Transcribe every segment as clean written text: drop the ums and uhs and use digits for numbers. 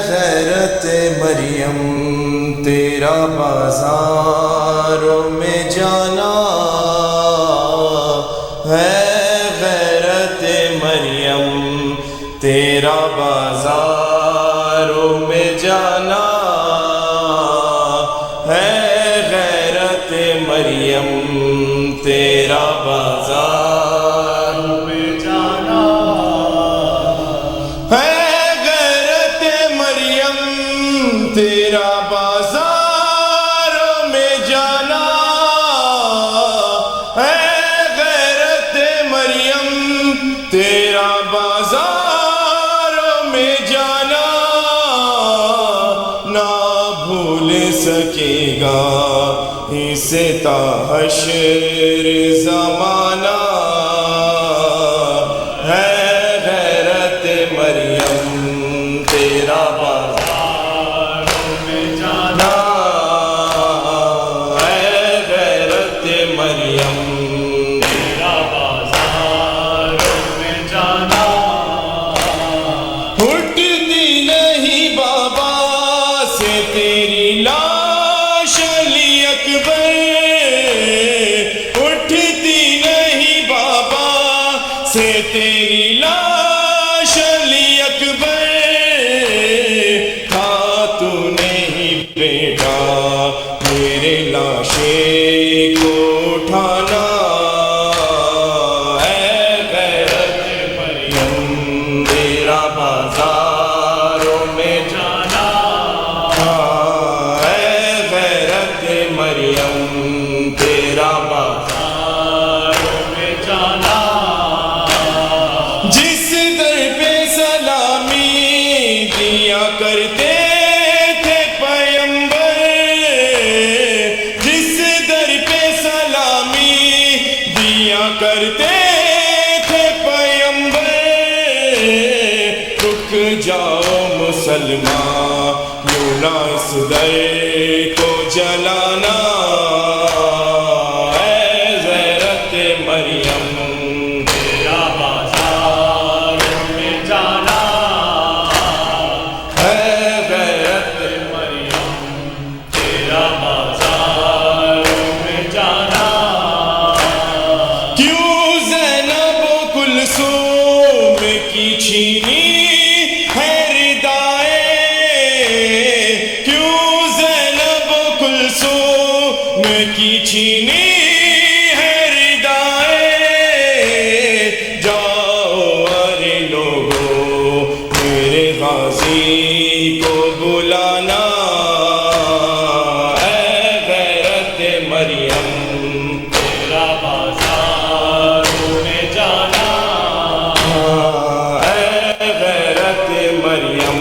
غیرت مریم تیرا بازاروں میں جانا ہے، غیرت مریم تیرا بازاروں میں جانا ہے، غیرت مریم تیرا بازاروں میں جانا ہے، غیرت مریم تیرا بازاروں میں جانا ہے، غیرت مریم تیرا بازاروں میں جانا، نہ بھول سکے گا اسے تا حشر زمانہ ہے، غیرت مریم تیرا بازاروں میں جانا ہے، غیرت مریم تیرا بازاروں میں جانا، اٹھتی نہیں بابا سے تیری لاش علی اکبر، اٹھتی نہیں بابا سے تیری لاش علی اکبر، تھا تو نہیں بیٹا میرے لاشے کو اٹھانا ہے، غیرت مریم تیرا بازاروں میں جانا ہے، غیرت مریم تیرا بازاروں میں جانا، جس در پہ سلامی دیا کرتے تھے پیمبر، جس در پہ سلامی دیا کرتے تھے پیمبر، رک جاؤ مسلمان یوں نہ اس در کو جلانا ہے، غیرت مریم تیرا بازاروں میں جانا ہے، غیرت مریم تیرا بازاروں میں جانا، کیوں زینب و کلثوم کی چھینی ہے ردائیں، کیوں زینب و کلثوم کی چھینی ہے ردائیں، جاؤ ارے لوگوں میرے غازی کو بلانا ہے، غیرت مریم تیرا بازاروں میں جانا ہے، غیرت مریم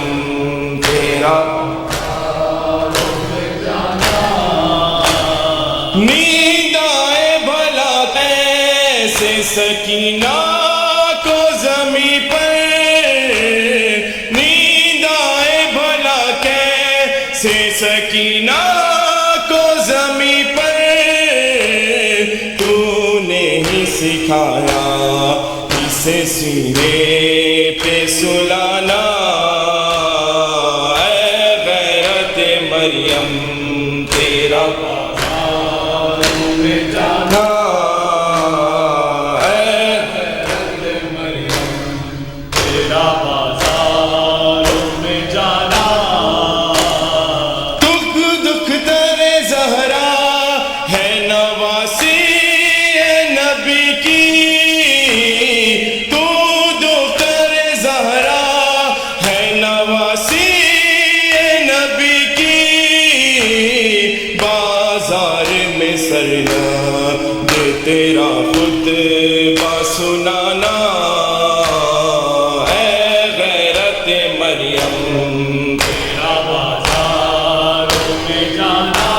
تیرا بازاروں میں جانا، نیند آئے بھلا کیسے سکینہ کو زمیں پر، نیند آئے بھلا کیسے سکینہ کو زمیں پر، تو نے ہی سکھایا اسے سینے پہ سلانا ہے، غیرت مریم تیرا بازاروں میں جانا ہے، غیرت مریم تیرا بازاروں میں جانا، دکھ دکھ در زہرا ہے نواسی ہے نبی کی، تو دکھ در زہرا ہے نواسی ہے نبی کی، بازار میں سرنا دے تیرا خطبہ سنانا ہے، غیرت مریم تیرا بازاروں میں جانا،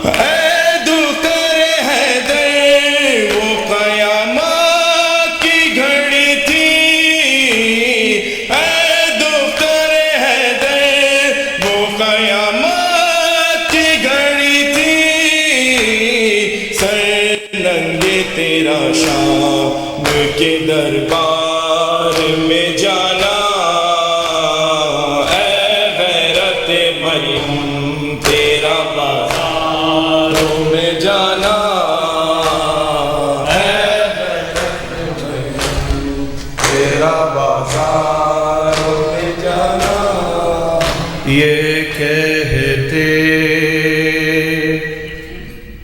اے دختر حیدر شام کے دربار میں جانا، اے غیرت مریم تیرا بازاروں میں جانا، اے غیرت مریم تیرا بازاروں میں جانا۔ یہ کہتے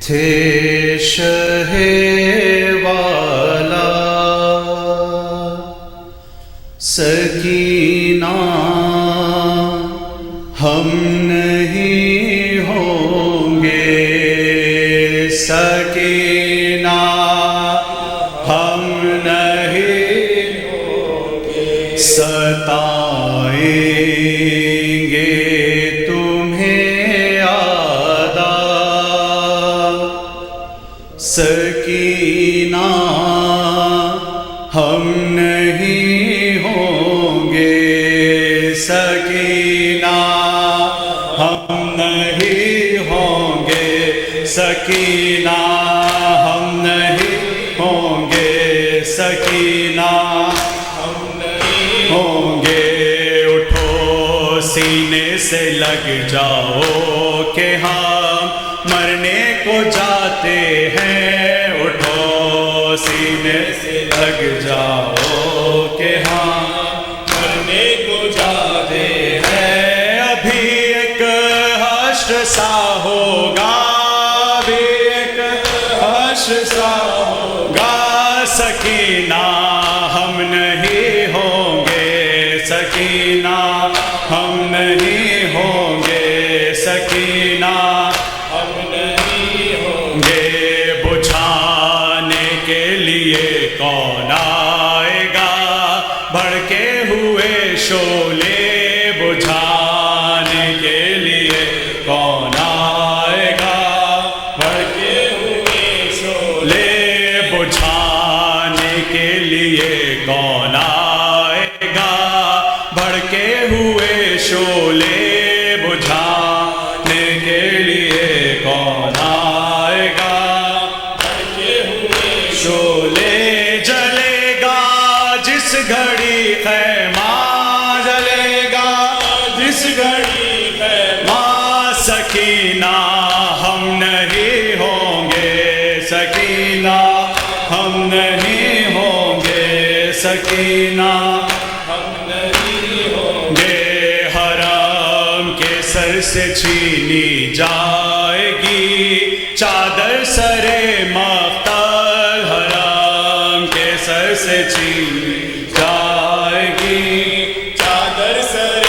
تھے شہ والا سکینہ ہم نہیں ہوں گے، سکینہ ہم نہیں ہوں گے، ستائیں گے تمہیں آدھا، سکینہ ہم نہیں ہوں گے، سکینہ ہم نہیں ہوں گے، سکینہ ہم نہیں ہوں گے، سکینہ ہم نہیں ہوں گے۔ اٹھو سینے سے لگ جاؤ کہ ہم مرنے کو جاتے ہیں، اٹھو سینے سے لگ جاؤ کہ ہم مرنے کو جاتے ہیں۔ ابھی ایک حشر سا ہوگا، ابھی ایک حشر سا ہوگا، سکینہ ہم نہیں ہوں گے، سکینہ ہم نہیں ہوں گے، سکینہ ہم نہیں ہوں گے۔ بجھانے کے لیے کون آئے گا، بھڑکے ہوئے شعلے بجھانے کے لیے کون آئے گا، بھڑکے ہوئے شعلے بجھانے کے لیے کون آئے گا، بھڑکے ہوئے شعلے بجھانے کے لیے کون آئے گا، بھڑکے ہوئے شعلے۔ جلے گا جس گھڑی خیمہ، جلے گا جس گھڑی خیمہ، سکینہ ہم نہیں ہوں گے، سکینہ ہم نہیں ہوں گے، سکینہ ہم نہیں ہوں گے۔ حرم کے سر سے چھینی جائے گی چادر سر مقتل، حرم کے سر سے چھینی جائے گی چادر سر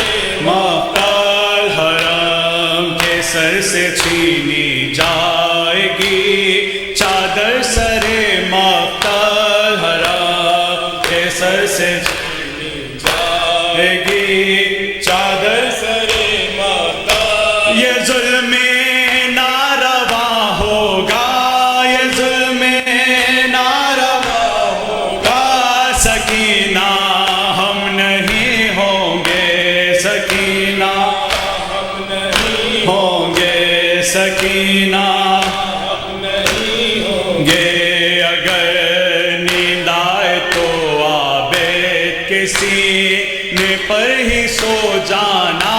مقتل، حرم کے سر سے چھینی جائے گی چادر سر مقتل، حرم کے سر سے چھینی جائے گی چادر سر مقتل۔ یہ ظلم ناروا ہوگا، یہ ظلم ناروا ہوگا، سکینہ ہم نہیں ہوں گے، سکینہ ہم نہیں ہوں گے، سکینہ ہم نہیں ہوں گے۔ اگر نیند آئے تو عابد کے سینے پر ہی سو جانا،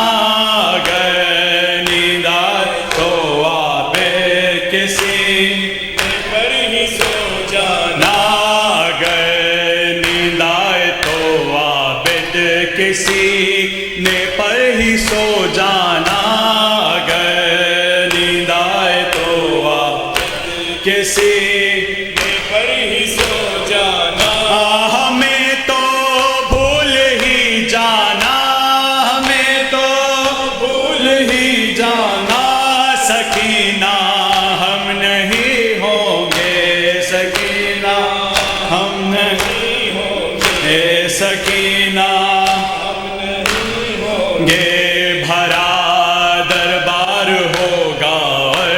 اگر نیند آئے تو عابد کے سینے پر ہی سو جانا، اگر نیند آئے تو عابد کے سینے پر ہی سو جانا، اگر نیند آئے تو عابد کے سینے پر ہی سو جانا۔ ہمیں تو بھول ہی جانا، ہمیں تو بھول ہی جانا، سکینہ ہم نہیں ہوں گے، سکینہ ہم نہیں ہوں گے، سکینہ ہم نہیں ہوں گے۔ بھرا دربار ہوگا اور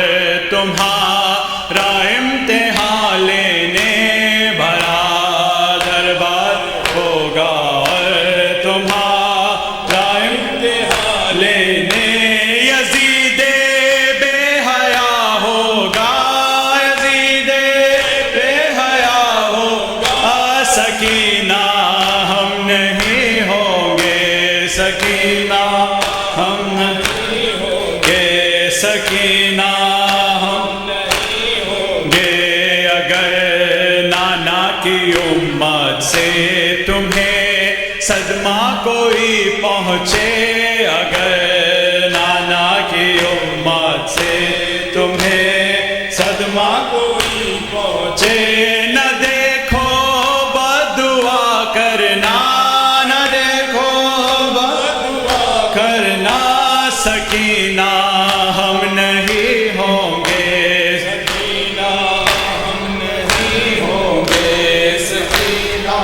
تمہارا امتحان لینے، بھرا دربار ہوگا اور تمہارا امتحان لینے۔ یزید بے حیا ہوگا، یزید بے حیا سکینہ ہم نہیں ہوں گے، سکینہ ہم نہیں ہوں گے اگر نانا کی امت سے تمہیں صدمہ کوئی پہنچے، اگر نانا کی امت سے تمہیں صدمہ کوئی پہنچے، نہ دیکھو بد دعا کرنا، نہ دیکھو بد دعا کرنا، سکینہ ہم نہیں ہوں گے، سکینہ ہم نہیں ہوں گے، سکینہ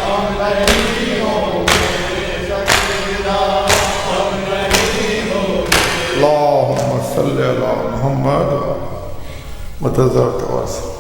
ہم نہیں ہوں گے، سکینہ ہم نہیں ہوں گے۔ اللهم صل على محمد متزرت واسع